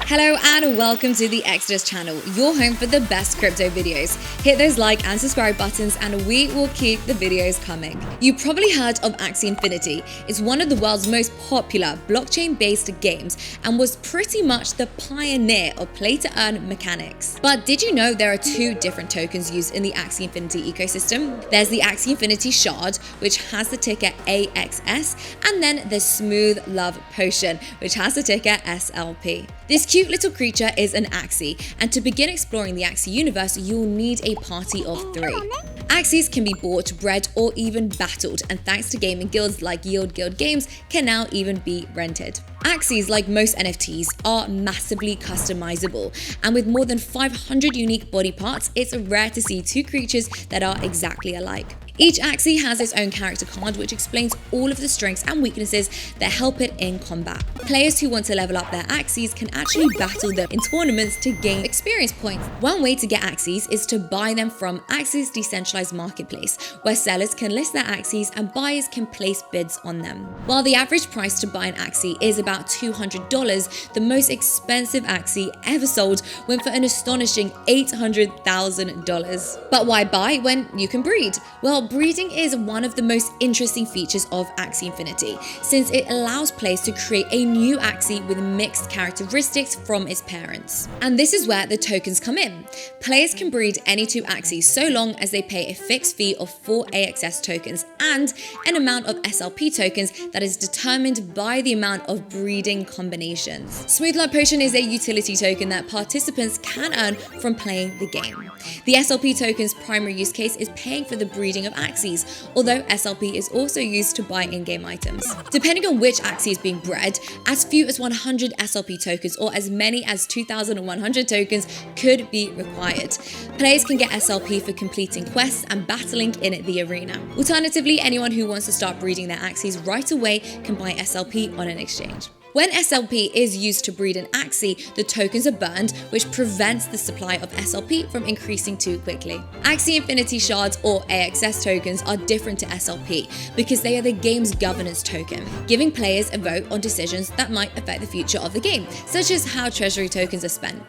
Hello and welcome to the Exodus channel, your home for the best crypto videos. Hit those like and subscribe buttons and we will keep the videos coming. You probably heard of Axie Infinity. It's one of the world's most popular blockchain-based games and was pretty much the pioneer of play-to-earn mechanics. But did you know there are two different tokens used in the Axie Infinity ecosystem? There's the Axie Infinity Shard, which has the ticker AXS, and then the Smooth Love Potion, which has the ticker SLP. This cute little creature is an Axie, and to begin exploring the Axie universe, you'll need a party of 3. Axies can be bought, bred, or even battled, and thanks to gaming guilds like Yield Guild Games, can now even be rented. Axies, like most NFTs, are massively customizable, and with more than 500 unique body parts, it's rare to see two creatures that are exactly alike. Each Axie has its own character card which explains all of the strengths and weaknesses that help it in combat. Players who want to level up their Axies can actually battle them in tournaments to gain experience points. One way to get Axies is to buy them from Axies' decentralized marketplace, where sellers can list their Axies and buyers can place bids on them. While the average price to buy an Axie is about $200, the most expensive Axie ever sold went for an astonishing $800,000. But why buy when you can breed? Well, breeding is one of the most interesting features of Axie Infinity, since it allows players to create a new Axie with mixed characteristics from its parents. And this is where the tokens come in. Players can breed any two Axies so long as they pay a fixed fee of 4 AXS tokens and an amount of SLP tokens that is determined by the amount of breeding combinations. Smooth Love Potion is a utility token that participants can earn from playing the game. The SLP token's primary use case is paying for the breeding of Axies, although SLP is also used to buy in-game items. Depending on which Axie is being bred, as few as 100 SLP tokens or as many as 2,100 tokens could be required. Players can get SLP for completing quests and battling in the arena. Alternatively, anyone who wants to start breeding their Axies right away can buy SLP on an exchange. When SLP is used to breed an Axie, the tokens are burned, which prevents the supply of SLP from increasing too quickly. Axie Infinity Shards, or AXS tokens, are different to SLP because they are the game's governance token, giving players a vote on decisions that might affect the future of the game, such as how treasury tokens are spent.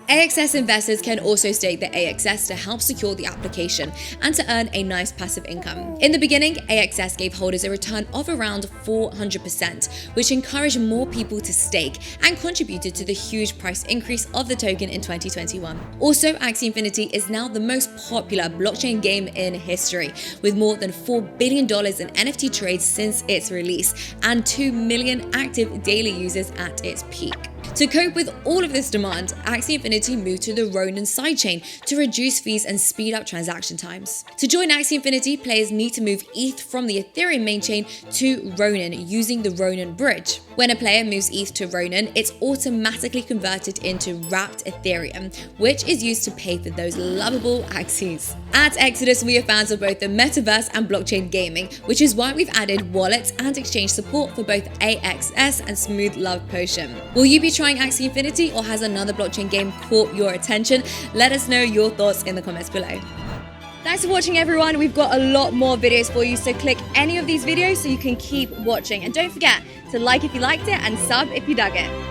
AXS investors can also stake their AXS to help secure the application and to earn a nice passive income. In the beginning, AXS gave holders a return of around 400%, which encouraged more people to stake and contributed to the huge price increase of the token in 2021. Also, Axie Infinity is now the most popular blockchain game in history, with more than $4 billion in NFT trades since its release and 2 million active daily users at its peak. To cope with all of this demand, Axie Infinity moved to the Ronin sidechain to reduce fees and speed up transaction times. To join Axie Infinity, players need to move ETH from the Ethereum main chain to Ronin using the Ronin bridge. When a player moves ETH to Ronin, it's automatically converted into wrapped Ethereum, which is used to pay for those lovable Axies. At Exodus, we are fans of both the metaverse and blockchain gaming, which is why we've added wallets and exchange support for both AXS and Smooth Love Potion. Will you be trying Axie Infinity, or has another blockchain game caught your attention? Let us know your thoughts in the comments below. Thanks for watching, everyone. We've got a lot more videos for you, so click any of these videos so you can keep watching. And don't forget to like if you liked it and sub if you dug it.